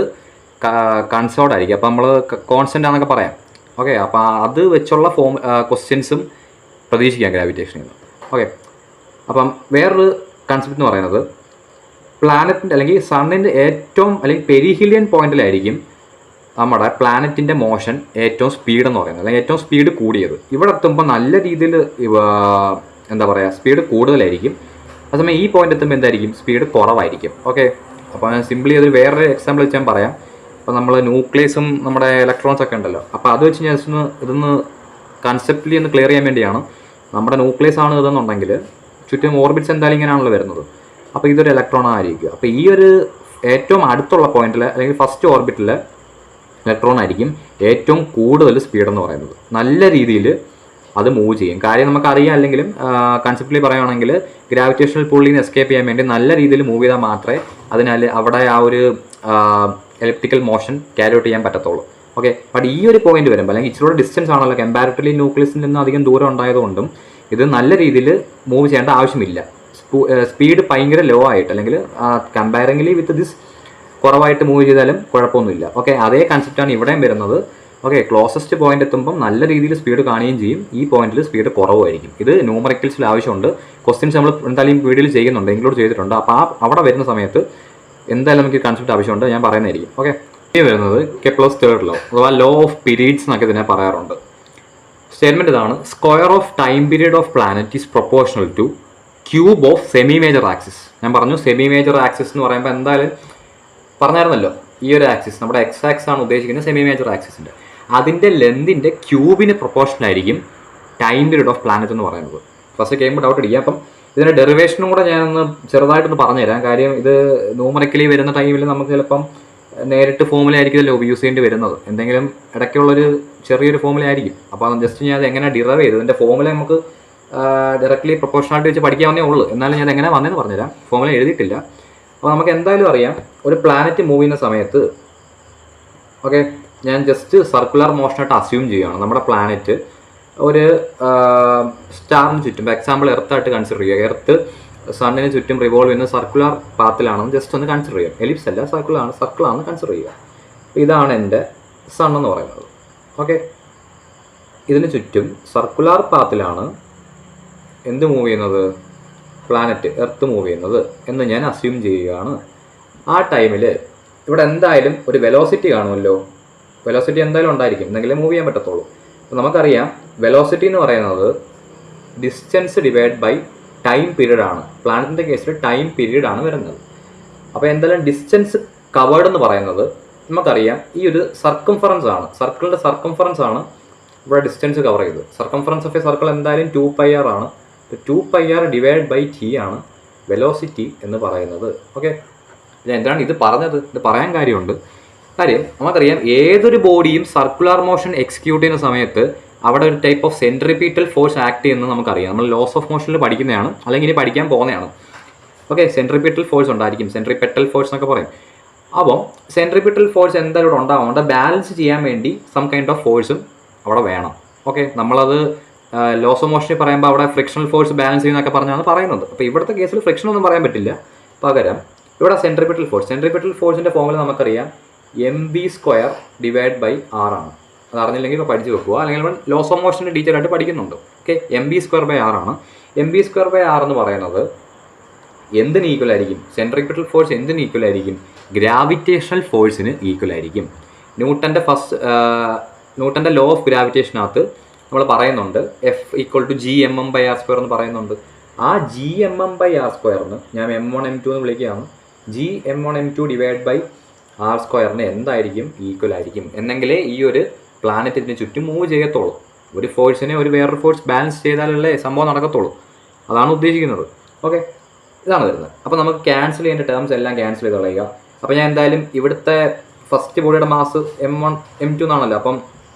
കൺസേർവ്ഡ് ആയിരിക്കും. അപ്പോൾ നമ്മൾ കോൺസ്റ്റൻ്റ് ആണെന്നൊക്കെ പറയാം. ഓക്കെ, അപ്പോൾ അത് വെച്ചുള്ള ക്വസ്റ്റ്യൻസും പ്രതീക്ഷിക്കാം ഗ്രാവിറ്റേഷനിൽ നിന്ന്. ഓക്കെ, അപ്പം വേറൊരു കൺസെപ്റ്റ് എന്ന് പറയുന്നത് പ്ലാനറ്റിൻ്റെ അല്ലെങ്കിൽ സണ്ണിൻ്റെ ഏറ്റവും അല്ലെങ്കിൽ പെരിഹീലിയൻ പോയിന്റിലായിരിക്കും നമ്മുടെ പ്ലാനറ്റിൻ്റെ മോഷൻ ഏറ്റവും സ്പീഡ് എന്ന് പറയുന്നത്, അല്ലെങ്കിൽ ഏറ്റവും സ്പീഡ് കൂടിയത്. ഇവിടെ എത്തുമ്പോൾ നല്ല രീതിയിൽ എന്താ പറയുക, സ്പീഡ് കൂടുതലായിരിക്കും. അതേസമയം ഈ പോയിന്റ് എത്തുമ്പോൾ എന്തായിരിക്കും, സ്പീഡ് കുറവായിരിക്കും. ഓക്കെ, അപ്പോൾ ഞാൻ സിംപ്ലി അതൊരു വേറൊരു എക്സാമ്പിൾ വെച്ച് ഞാൻ പറയാം. അപ്പോൾ നമ്മൾ ന്യൂക്ലിയസും നമ്മുടെ ഇലക്ട്രോൺസ് ഒക്കെ ഉണ്ടല്ലോ, അപ്പോൾ അത് വെച്ച് ഞാൻ ഇതൊന്ന് കൺസെപ്റ്റ്ലി ഒന്ന് ക്ലിയർ ചെയ്യാൻ വേണ്ടിയാണ്. നമ്മുടെ ന്യൂക്ലിയസ് ആണ് ഇതെന്നുണ്ടെങ്കിൽ ചുറ്റും ഓർബിറ്റ്സ് എന്തായാലും ഇങ്ങനെയാണല്ലോ വരുന്നത്. അപ്പോൾ ഇതൊരു ഇലക്ട്രോൺ ആയിരിക്കും. അപ്പോൾ ഈ ഒരു ഏറ്റവും അടുത്തുള്ള പോയിന്റിൽ അല്ലെങ്കിൽ ഫസ്റ്റ് ഓർബിറ്റിൽ ഇലക്ട്രോൺ ആയിരിക്കും ഏറ്റവും കൂടുതൽ സ്പീഡ് എന്ന് പറയുന്നത്. നല്ല രീതിയിൽ അത് മൂവ് ചെയ്യും. കാര്യം നമുക്കറിയാം, അല്ലെങ്കിലും കൺസെപ്റ്റ്ലി പറയുകയാണെങ്കിൽ ഗ്രാവിറ്റേഷണൽ പുള്ളിൽ നിന്ന് എസ്കേപ്പ് ചെയ്യാൻ വേണ്ടി നല്ല രീതിയിൽ മൂവ് ചെയ്താൽ മാത്രമേ അതിനാൽ അവിടെ ആ ഒരു എലിപ്റ്റിക്കൽ മോഷൻ ക്യാരി ഔട്ട് ചെയ്യാൻ പറ്റത്തുള്ളൂ. ഓക്കെ, ബട്ട് ഈ ഒരു പോയിന്റ് വരുമ്പോൾ, അല്ലെങ്കിൽ ഇച്ചിരി ഡിസ്റ്റൻസ് ആണല്ലോ കമ്പാരിറ്റീവ്ലി ന്യൂക്ലിയസിൽ നിന്ന് അധികം ദൂരം ഉണ്ടായതുകൊണ്ടും ഇത് നല്ല രീതിയിൽ മൂവ് ചെയ്യേണ്ട ആവശ്യമില്ല. സ്പീഡ് ഭയങ്കര ലോ ആയിട്ട്, അല്ലെങ്കിൽ കമ്പാരിംഗ്ലി വിത്ത് ദിസ് കുറവായിട്ട് മൂവ് ചെയ്താലും കുഴപ്പമൊന്നുമില്ല. ഓക്കെ, അതേ കൺസെപ്റ്റാണ് ഇവിടെയും വരുന്നത്. ഓക്കെ, ക്ലോസസ്റ്റ് പോയിന്റ് എത്തുമ്പം നല്ല രീതിയിൽ സ്പീഡ് കാണുകയും ചെയ്യും, ഈ പോയിന്റിൽ സ്പീഡ് കുറവായിരിക്കും. ഇത് ന്യൂമറിക്കൽസിൽ ആവശ്യമുണ്ട്. ക്വസ്റ്റ്യൻസ് നമ്മൾ എന്തായാലും വീഡിയോയിൽ ചെയ്യുന്നുണ്ട്, ഇൻക്ലൂഡ് ചെയ്തിട്ടുണ്ട്. അപ്പോൾ അവിടെ വരുന്ന സമയത്ത് എന്തായാലും നമുക്ക് കൺസെപ്റ്റ് ആവശ്യമുണ്ട്, ഞാൻ പറയുന്നതായിരിക്കും. ഓക്കെ, ഇനി വരുന്നത് കെപ്ലർസ് തേർഡ് ലോ അഥവാ ലോ ഓഫ് പീരീഡ്സ് എന്നൊക്കെ ഇതിനെ പറയാറുണ്ട്. സ്റ്റേറ്റ്മെന്റ് ഇതാണ്: square of time period of planet is proportional two cube of semi major axis. ഞാൻ പറഞ്ഞു സെമി മേജർ ആക്സിസ് എന്ന് പറയുമ്പോൾ എന്തായാലും പറഞ്ഞായിരുന്നല്ലോ, ഈ ഒരു ആക്സിസ് നമ്മുടെ എക്സ് ആക്സിസ് ആണ് ഉദ്ദേശിക്കുന്നത്, സെമി മേജർ ആക്സിസിൻ്റെ അതിൻ്റെ ലെന്തിൻ്റെ ക്യൂബിന് പ്രൊപ്പോർഷണൽ ആയിരിക്കും ടൈം പീരീഡ് ഓഫ് പ്ലാനറ്റ് എന്ന് പറയുന്നത്. ഫസ്റ്റ് കേൾക്കുമ്പോൾ ഡൗട്ട് അടിക്കുക. അപ്പം ഇതിൻ്റെ ഡെറിവേഷനും കൂടെ ഞാനൊന്ന് ചെറുതായിട്ടൊന്ന് പറഞ്ഞുതരാം. കാര്യം ഇത് ന്യൂമറിക്കലി വരുന്ന ടൈമിൽ നമുക്ക് ചിലപ്പം നേരിട്ട് ഫോമുല ആയിരിക്കുമല്ലോ യൂസ് ചെയ്യേണ്ടി വരുന്നത്, എന്തെങ്കിലും ഇടയ്ക്കുള്ളൊരു ചെറിയൊരു ഫോമുല ആയിരിക്കും. അപ്പോൾ ജസ്റ്റ് ഞാൻ അത് എങ്ങനെ ഡിറൈവ് ചെയ്തു, ഇതിൻ്റെ ഫോമുല നമുക്ക് ഡയറക്റ്റ്ലി പ്രൊപ്പോർഷണാലിറ്റി വെച്ച് പഠിക്കാവുന്നേ ഉള്ളൂ. എന്നാലും ഞാൻ എങ്ങനെ വന്നതെന്ന് പറഞ്ഞുതരാം, ഫോമുല എഴുതിയിട്ടില്ല. അപ്പോൾ നമുക്ക് എന്തായാലും അറിയാം, ഒരു പ്ലാനറ്റ് മൂവ് ചെയ്യുന്ന സമയത്ത് ഓക്കെ, ഞാൻ ജസ്റ്റ് സർക്കുലർ മോഷനായിട്ട് അസ്യൂം ചെയ്യുകയാണ്. നമ്മുടെ പ്ലാനറ്റ് ഒരു സ്റ്റാറിന് ചുറ്റും, ഫോർ എക്സാമ്പിൾ എർത്തായിട്ട് കൺസിഡർ ചെയ്യുക. എർത്ത് സണ്ണിന് ചുറ്റും റിവോൾവ് ചെയ്യുന്ന സർക്കുലർ പാത്തിലാണെന്ന് ജസ്റ്റ് ഒന്ന് കൺസിഡർ ചെയ്യാം. എലിപ്സ് അല്ല, സർക്കിളാണെന്ന് കൺസിഡർ ചെയ്യുക. ഇതാണ് എൻ്റെ സൺ എന്ന് പറയുന്നത്. ഓക്കെ, ഇതിന് ചുറ്റും സർക്കുലർ പാത്തിലാണ് എന്ത് മൂവ് ചെയ്യുന്നത്, പ്ലാനറ്റ് എർത്ത് മൂവ് ചെയ്യുന്നത് എന്ന് ഞാൻ അസ്യൂം ചെയ്യുകയാണ്. ആ ടൈമിൽ ഇവിടെ എന്തായാലും ഒരു വെലോസിറ്റി കാണുമല്ലോ, വെലോസിറ്റി എന്തായാലും ഉണ്ടായിരിക്കും, എന്തെങ്കിലും മൂവ് ചെയ്യാൻ പറ്റത്തുള്ളൂ. അപ്പോൾ നമുക്കറിയാം വെലോസിറ്റി എന്ന് പറയുന്നത് distance divide by time period ആണ്. പ്ലാനറ്റിൻ്റെ കേസിൽ ടൈം പീരീഡ് ആണ് വരുന്നത്. അപ്പോൾ എന്തായാലും ഡിസ്റ്റൻസ് കവേർഡ് എന്ന് പറയുന്നത് നമുക്കറിയാം ഈ ഒരു സർക്കംഫറൻസ് ആണ്, സർക്കിളിൻ്റെ സർക്കംഫറൻസ് ആണ് ഇവിടെ ഡിസ്റ്റൻസ് കവർ ചെയ്തത്. സർക്കംഫറൻസ് ഓഫ് എ സർക്കിൾ എന്തായാലും 2πr ആണ്. 2πr ഡിവൈഡ് ബൈ t ആണ് വെലോസിറ്റി എന്ന് പറയുന്നത്. ഓക്കെ, ഞാൻ എന്താണ് ഇത് പറഞ്ഞത്, ഇത് പറയാൻ കാര്യമുണ്ട്. കാര്യം നമുക്കറിയാം ഏതൊരു ബോഡിയും സർക്കുലർ മോഷൻ എക്സിക്യൂട്ട് ചെയ്യുന്ന സമയത്ത് അവിടെ ഒരു type of centripetal force act ചെയ്യുന്നത് നമുക്കറിയാം. നമ്മൾ ലോസ് ഓഫ് മോഷനിൽ പഠിക്കുന്നതാണ്, അല്ലെങ്കിൽ ഇനി പഠിക്കാൻ പോകുന്നതാണ്. ഓക്കെ, സെൻട്രിപീറ്റൽ ഫോഴ്സ് ഉണ്ടായിരിക്കും, സെൻട്രിപെറ്റൽ ഫോഴ്സ് എന്നൊക്കെ പറയും. അപ്പോൾ സെൻട്രിപീറ്റൽ ഫോഴ്സ് എന്തായാലും ഇവിടെ ഉണ്ടാവും. അവിടെ ബാലൻസ് ചെയ്യാൻ വേണ്ടി സം കൈൻഡ് ഓഫ് ഫോഴ്സും അവിടെ വേണം. ഓക്കെ, നമ്മളത് ലോസ് ഓഫ് മോഷനിൽ പറയുമ്പോൾ അവിടെ ഫ്രിക്ഷണൽ ഫോഴ്സ് ബാലൻസ് ചെയ്യുന്നതൊക്കെ പറഞ്ഞാണ് പറയുന്നത്. അപ്പോൾ ഇവിടുത്തെ കേസിൽ ഫ്രിക്ഷൻ ഒന്നും പറയാൻ പറ്റില്ല, പകരം ഇവിടെ സെൻട്രിപീറ്റൽ ഫോഴ്സിൻ്റെ ഫോമുല നമുക്കറിയാം mv² ഡിവൈഡ് ബൈ r ആണ്. അത് അറിഞ്ഞില്ലെങ്കിൽ ഇപ്പോൾ പഠിച്ച് വെക്കുക, അല്ലെങ്കിൽ നമ്മൾ ലോസ് ഓഫ് മോഷൻ്റെ ടീച്ചറായിട്ട് പഠിക്കുന്നുണ്ട്. ഓക്കെ, mv² r ആണ്. mv² r എന്ന് പറയുന്നത് എന്തിന് ഈക്വൽ ആയിരിക്കും, സെൻട്രിപീറ്റൽ ഫോഴ്സ് എന്തിന് ഈക്വൽ ആയിരിക്കും, ഗ്രാവിറ്റേഷണൽ ഫോഴ്സിന് ഈക്വൽ ആയിരിക്കും. ന്യൂട്ടൻ്റെ ലോ ഓഫ് ഗ്രാവിറ്റേഷനകത്ത് നമ്മൾ പറയുന്നുണ്ട് F=gmm/r² എന്ന് പറയുന്നുണ്ട്. ആ gmm/r² ഞാൻ m1 m2 എന്ന് വിളിക്കുകയാണ്. gm1 m2 divide by r² എന്തായിരിക്കും, ഈക്വൽ ആയിരിക്കും. എന്നെങ്കിലേ ഈ ഒരു പ്ലാനറ്റ് ഇതിന് ചുറ്റും മൂവ് ചെയ്യത്തുള്ളൂ. ഒരു ഫോഴ്സിനെ ഒരു വേറൊരു ഫോഴ്സ് ബാലൻസ് ചെയ്താലല്ലേ സംഭവം നടക്കത്തുള്ളൂ. അതാണ് ഉദ്ദേശിക്കുന്നത്. ഓക്കെ, ഇതാണ് വരുന്നത്. അപ്പോൾ നമുക്ക് ക്യാൻസൽ ചെയ്യേണ്ട ടേംസ് എല്ലാം ക്യാൻസൽ ചെയ്ത് കളയുക. അപ്പോൾ ഞാൻ എന്തായാലും ഇവിടുത്തെ ഫസ്റ്റ് ബോഡിയുടെ മാസ് m1 m2 എന്നാണല്ലോ. അപ്പം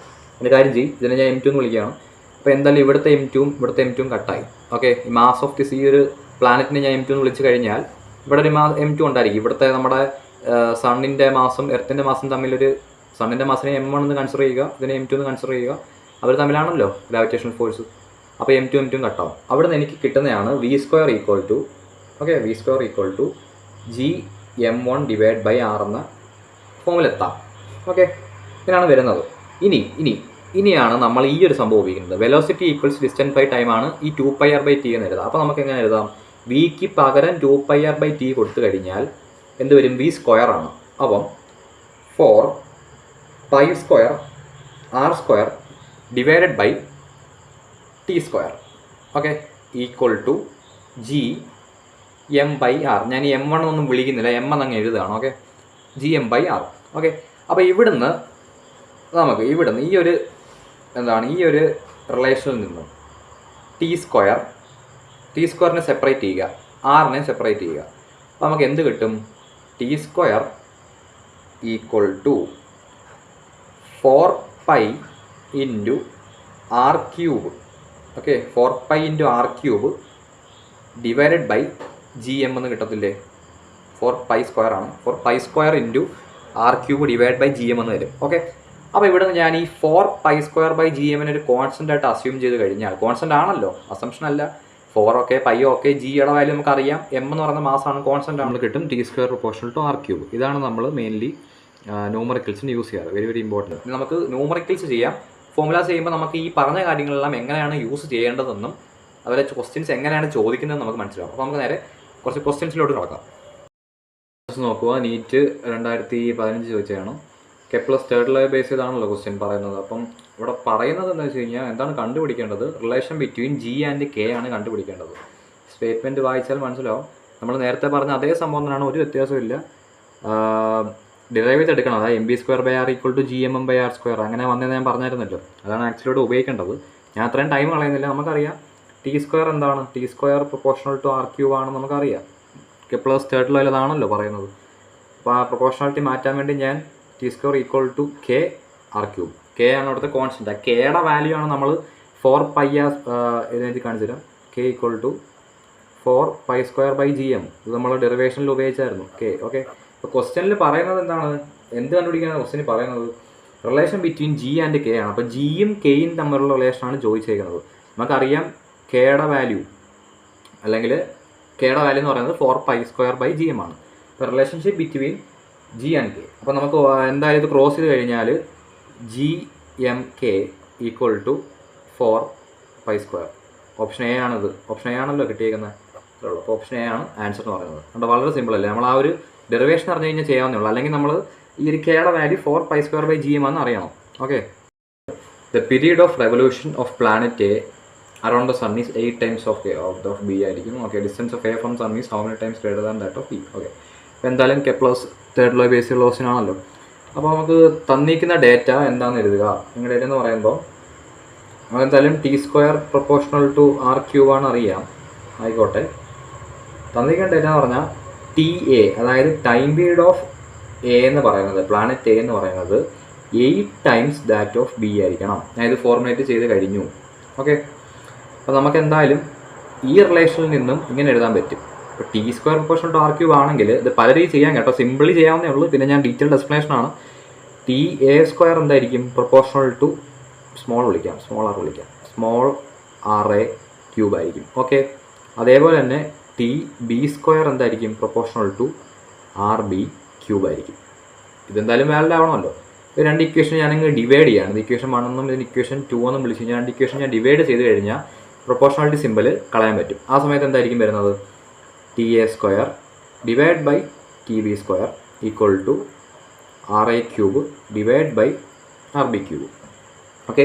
എൻ്റെ കാര്യം ചെയ്യും, ഇതിനെ ഞാൻ m2 എന്ന് വിളിക്കുകയാണ്. അപ്പോൾ എന്തായാലും ഇവിടുത്തെ m2 കട്ടായി. ഓക്കെ, ഈ മാസ് ഓഫ് ദിസ് ഈ ഒരു പ്ലാനറ്റിനെ ഞാൻ m2 എന്ന് വിളിച്ചു കഴിഞ്ഞാൽ ഇവിടെ ഒരു m2 ഉണ്ടായിരിക്കും. ഇവിടുത്തെ നമ്മുടെ സണ്ണിൻ്റെ മാസും എർത്തിൻ്റെ മാസും തമ്മിലൊരു, സണ്ണിൻ്റെ മാസിനെ m1 എന്ന് കൺസിഡർ ചെയ്യുക, ഇതിനെ m2 എന്ന് കൺസിഡർ ചെയ്യുക. അവർ തമ്മിലാണല്ലോ ഗ്രാവിറ്റേഷണൽ ഫോഴ്സ്. അപ്പോൾ m2 കട്ടാവും. അവിടെ നിന്ന് എനിക്ക് കിട്ടുന്നതാണ് v² = gm1 divide by r എന്ന ഫോമിലെത്താം. ഓക്കെ, ഇതിനാണ് വരുന്നത്. ഇനിയാണ് നമ്മൾ ഈ ഒരു സംഭവം ഉപയോഗിക്കുന്നത്. Velocity equals distance by time ആണ് ഈ 2πr/t എന്ന് എഴുതാം. അപ്പോൾ നമുക്ക് എങ്ങനെ എഴുതാം, വിക്ക് പകരം 2πr/t കൊടുത്തു കഴിഞ്ഞാൽ എന്ത് വരും, v² ആണ്. അപ്പം 4 pi square R square divided by T square. Okay, equal to G M by R. ഞാൻ ഈ M1 ഒന്നും വിളിക്കുന്നില്ല, M എന്നങ്ങ് എഴുതുകയാണ്. Okay, G M by R. Okay, അപ്പോൾ ഇവിടുന്ന് നമുക്ക് ഈ ഒരു ഈ ഒരു റിലേഷനിൽ നിന്നും ടി സ്ക്വയറിനെ സെപ്പറേറ്റ് ചെയ്യുക, ആറിനെ സെപ്പറേറ്റ് ചെയ്യുക. അപ്പോൾ നമുക്ക് എന്ത് കിട്ടും? T square equal to 4π into R cube. Okay, 4π into R cube divided by G M എന്ന് കിട്ടത്തില്ലേ? 4π സ്ക്വയർ ആണ്. 4π square into R cube divide by G M എന്ന് വരും. ഓക്കെ, അപ്പോൾ ഇവിടെ നിന്ന് ഞാൻ ഈ 4π സ്ക്വയർ ബൈ ജി എമ്മിനെ ഒരു കോൺസ്റ്റൻ്റ് ആയിട്ട് അസ്യൂം ചെയ്ത് കഴിഞ്ഞാൽ, കോൺസ്റ്റൻ്റ് ആണല്ലോ, അസംഷൻ അല്ല, 4 ഓക്കെ, പൈ ഓക്കെ, ജിയുടെ വാല്യൂ നമുക്കറിയാം, എം എന്ന് പറയുന്ന മാസമാണ്, കോൺസ്റ്റൻ്റ് ആണ്, കിട്ടും T square proportional to R cube. ഇതാണ് നമ്മൾ മെയിൻലി ന്യൂമറിക്കൽസിന് യൂസ് ചെയ്യാറ്. Very important. നമുക്ക് ന്യൂമറിക്കൽസ് ചെയ്യാം, ഫോർമുലാസ് ചെയ്യുമ്പോൾ നമുക്ക് ഈ പറഞ്ഞ കാര്യങ്ങളെല്ലാം എങ്ങനെയാണ് യൂസ് ചെയ്യേണ്ടതെന്നും അതുപോലെ ക്വസ്റ്റ്യൻസ് എങ്ങനെയാണ് ചോദിക്കുന്നതെന്ന് നമുക്ക് മനസ്സിലാവും. അപ്പോൾ നമുക്ക് നേരെ കുറച്ച് ക്വസ്റ്റ്യൻസിലോട്ട് നോക്കാം. നോക്കുക, നീറ്റ് 2015 ചോദിച്ചതാണ്. കെപ്ലസ് തേർഡ് ലോ ബേസ് ചെയ്താണല്ലോ ക്വസ്റ്റ്യൻ പറയുന്നത്. അപ്പം ഇവിടെ പറയുന്നത് എന്താ വെച്ച് കഴിഞ്ഞാൽ, എന്താണ് കണ്ടുപിടിക്കേണ്ടത്? Relation between G and K ആണ് കണ്ടുപിടിക്കേണ്ടത്. സ്റ്റേറ്റ്മെൻറ്റ് വായിച്ചാൽ മനസ്സിലാവും. നമ്മൾ നേരത്തെ പറഞ്ഞ അതേ സംഭവം തന്നെയാണ്, ഒരു വ്യത്യാസമില്ല. ഡിറൈവ് എടുക്കണം, അതായത് M B square by R equal to G M M by R square. അങ്ങനെ വന്നതെന്ന് ഞാൻ പറഞ്ഞായിരുന്നല്ലോ, അതാണ് ആക്ച്വലി ഇവിടെ ഉപയോഗിക്കേണ്ടത്. ഞാൻ അത്രയും ടൈം കളയുന്നില്ല. നമുക്കറിയാം ടി സ്ക്വയർ എന്താണ്? T square proportional to R cube ആണ് നമുക്കറിയാം. കെപ്ലസ് തേർഡ് ലോയിൽ അതാണല്ലോ പറയുന്നത്. അപ്പോൾ ആ പ്രൊപ്പോർഷണാലിറ്റി മാറ്റാൻ വേണ്ടി ഞാൻ T square equal to K R cube. K ആണ് അവിടുത്തെ കോൺസ്റ്റൻറ്റ്. ആ കെയുടെ വാല്യൂ ആണ് നമ്മൾ 4π എഴുതി കാണിച്ചു തരാം. K equal to 4π square by G M. ഇത് നമ്മൾ ഡെറിവേഷനിൽ ഉപയോഗിച്ചായിരുന്നു കെ. ഓക്കെ, അപ്പോൾ ക്വസ്റ്റ്യനിൽ പറയുന്നത് എന്താണ്? എന്ത് കണ്ടുപിടിക്കാനാണ് ക്വസ്റ്റ്യനിൽ പറയുന്നത്? Relation between G and K ആണ്. അപ്പോൾ ജിയും കെയും തമ്മിലുള്ള റിലേഷനാണ് ചോദിച്ചേക്കുന്നത്. നമുക്കറിയാം കെയുടെ വാല്യൂ അല്ലെങ്കിൽ കെയുടെ വാല്യൂ എന്ന് പറയുന്നത് 4π സ്ക്വയർ ബൈ ജി എം ആണ്. അപ്പോൾ relationship between G and K. അപ്പോൾ നമുക്ക് എന്തായാലും ഇത് ക്രോസ് ചെയ്ത് കഴിഞ്ഞാൽ G M K equal to 4π square. Option A ആണിത്. ഓപ്ഷൻ എ ആണല്ലോ കിട്ടിയേക്കുന്നത്. അപ്പോൾ ഓപ്ഷൻ എ ആണ് ആൻസർ എന്ന് പറയുന്നത്. അതുകൊണ്ട് വളരെ സിമ്പിൾ അല്ലേ? നമ്മൾ ആ ഒരു ഡെറിവേഷൻ അറിഞ്ഞു കഴിഞ്ഞാൽ ചെയ്യാവുന്നേ ഉള്ളൂ. അല്ലെങ്കിൽ നമ്മൾ ഈ ഒരു കെയുടെ value 4π square by G M ആണെന്ന് അറിയണം. Okay, the period of revolution of planet A around the sun is 8 times of B ആയിരിക്കും. Okay, distance of A from sun is how many times greater than that of B. Okay, അപ്പോൾ എന്തായാലും Kepler's third law base ചെയ്തുള്ള question ആണല്ലോ. അപ്പോൾ നമുക്ക് തന്നിരിക്കുന്ന data എന്താണെന്ന് എഴുതുക. നിങ്ങളുടെ ഡേറ്റ എന്ന് പറയുമ്പോൾ നമുക്ക് എന്തായാലും T square proportional to R cube ആണ് അറിയാം. ആയിക്കോട്ടെ, തന്നിരിക്കുന്ന ഡേറ്റ എന്ന് പറഞ്ഞാൽ ടി എ, അതായത് ടൈം പീരീഡ് ഓഫ് എ എന്ന് പറയുന്നത്, പ്ലാനറ്റ് എ എന്ന് പറയുന്നത് 8 ടൈംസ് ദാറ്റ് ഓഫ് ബി ആയിരിക്കണം. ഞാൻ ഇത് ഫോർമുലേറ്റ് ചെയ്ത് കഴിഞ്ഞു. ഓക്കെ, അപ്പോൾ നമുക്ക് എന്തായാലും ഈ റിലേഷനിൽ നിന്നും ഇങ്ങനെ എഴുതാൻ പറ്റും. ഇപ്പോൾ T square proportional to R cube ആണെങ്കിൽ ഇത് പല രീതി ചെയ്യാം കേട്ടോ, സിമ്പിളി ചെയ്യാവുന്നേ ഉള്ളൂ. പിന്നെ ഞാൻ ഡീറ്റെയിൽഡ് എക്സ്പ്ലനേഷനാണ്. ടി എ സ്ക്വയർ എന്തായിരിക്കും? പ്രൊപ്പോർഷണൽ ടു സ്മോൾ വിളിക്കാം, സ്മോൾ ആർ വിളിക്കാം, സ്മോൾ ആർ എ ക്യൂബ് ആയിരിക്കും. ഓക്കെ, അതേപോലെ തന്നെ ടി ബി സ്ക്വയർ എന്തായിരിക്കും? Proportional to R B cube ആയിരിക്കും. ഇതെന്തായാലും വാലിഡ് ആവണമല്ലോ. ഈ രണ്ട് ഇക്വേഷൻ ഞാനങ്ങ് ഡിവൈഡ് ചെയ്യാണ്. ഇത് ഇക്വേഷൻ 1 എന്നും ഇതിന് ഇക്വേഷൻ 2 എന്നും വിളിച്ച് കഴിഞ്ഞാൽ രണ്ട് ഇക്വേഷൻ ഞാൻ ഡിവൈഡ് ചെയ്ത് കഴിഞ്ഞാൽ പ്രൊപ്പോർഷണാലിറ്റി സിമ്പിൾ കളയാൻ പറ്റും. ആ സമയത്ത് എന്തായിരിക്കും വരുന്നത്? T A square divide by T B square equal to R A cube divide by R B cube. Okay,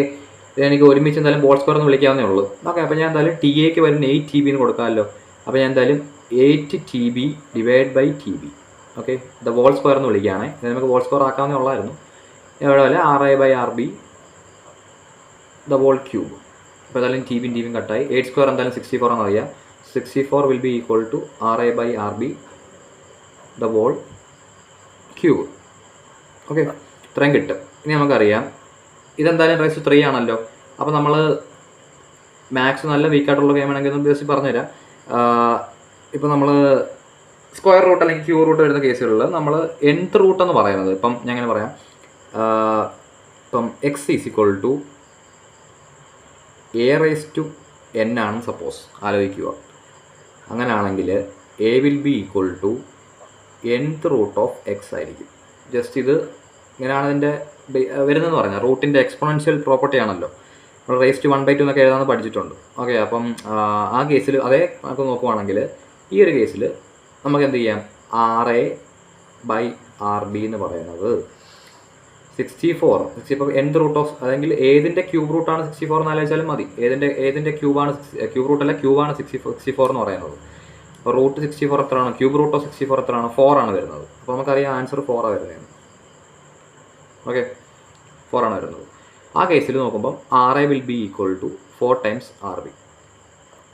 ഇത് എനിക്ക് ഒരുമിച്ച് എന്തായാലും ബോൾ സ്ക്വയർ എന്ന് വിളിക്കാവുന്നേ ഉള്ളൂ. ഓക്കെ, അപ്പോൾ ഞാൻ എന്തായാലും ടി എക്ക് വരുന്ന 8 TB എന്ന് കൊടുക്കാമല്ലോ. അപ്പോൾ ഞാൻ എന്തായാലും 8 TB divide by T B. Okay, the whole square എന്ന് വിളിക്കുകയാണെ. ഇത് നമുക്ക് ബോൾ സ്ക്വയർ ആക്കാവുന്നേ ഉള്ളായിരുന്നു. എവിടെ പോലെ R A by R B the whole cube. അപ്പോൾ എന്തായാലും ടി ബിയും കട്ടായി. 8 സ്ക്വയർ എന്തായാലും 64 ആണെന്നറിയാം. 64 will be equal to R A by R B the whole cube. Okay, ഇത്രയും കിട്ടും. ഇനി നമുക്കറിയാം ഇതെന്തായാലും റൈസ് 3 ആണല്ലോ. അപ്പോൾ നമ്മൾ മാത്സ് നല്ല വീക്കായിട്ടുള്ള ഗെയിമാണെങ്കിൽ ഒന്ന് ബേസിക് പറഞ്ഞുതരാം. ഇപ്പോൾ നമ്മൾ സ്ക്വയർ റൂട്ട് അല്ലെങ്കിൽ ക്യൂ റൂട്ട് വരുന്ന കേസുകളിൽ നമ്മൾ nth റൂട്ട് എന്ന് പറയുന്നത്, ഇപ്പം ഞാൻ അങ്ങനെ പറയാം, ഇപ്പം X is equal to A raise to n ആണ് സപ്പോസ്, ആലോചിക്കുക. അങ്ങനെയാണെങ്കിൽ A will be equal to nth root of X ആയിരിക്കും. ജസ്റ്റ് ഇത് ഇങ്ങനെയാണ് ഇതിൻ്റെ വരുന്നതെന്ന് പറഞ്ഞാൽ റൂട്ടിൻ്റെ എക്സ്പോണൻഷ്യൽ പ്രോപ്പർട്ടി ആണല്ലോ. നമ്മൾ റേസ് ടു 1/2 എന്നൊക്കെ എഴുതാമെന്ന് പഠിച്ചിട്ടുണ്ട്. ഓക്കെ, അപ്പം ആ കേസിൽ അതേ നമുക്ക് നോക്കുവാണെങ്കിൽ ഈ ഒരു കേസിൽ നമുക്ക് എന്ത് ചെയ്യാം? R A by R B എന്ന് പറയുന്നത് 64 nth റൂട്ട് ഓഫ്, അല്ലെങ്കിൽ ഏതിൻ്റെ ക്യൂബ് റൂട്ടാണ് 64 എന്ന് ആലോചിച്ചാലും മതി. ഏതിൻ്റെ ക്യൂബ് റൂട്ട് അല്ല, ക്യൂബാണ് 64 എന്ന് പറയുന്നത്. അപ്പോൾ റൂട്ട് 64 എത്രയാണ്? ക്യൂബ് റൂട്ട് ഓഫ് 64 എത്രയാണ്? 4 ആണ് വരുന്നത്. അപ്പോൾ നമുക്കറിയാം ആൻസർ 4 ആണ് വരുന്നത്. ഓക്കെ, 4 ആണ് വരുന്നത്. ആ കേസിൽ നോക്കുമ്പോൾ RA will be equal to 4 times RB.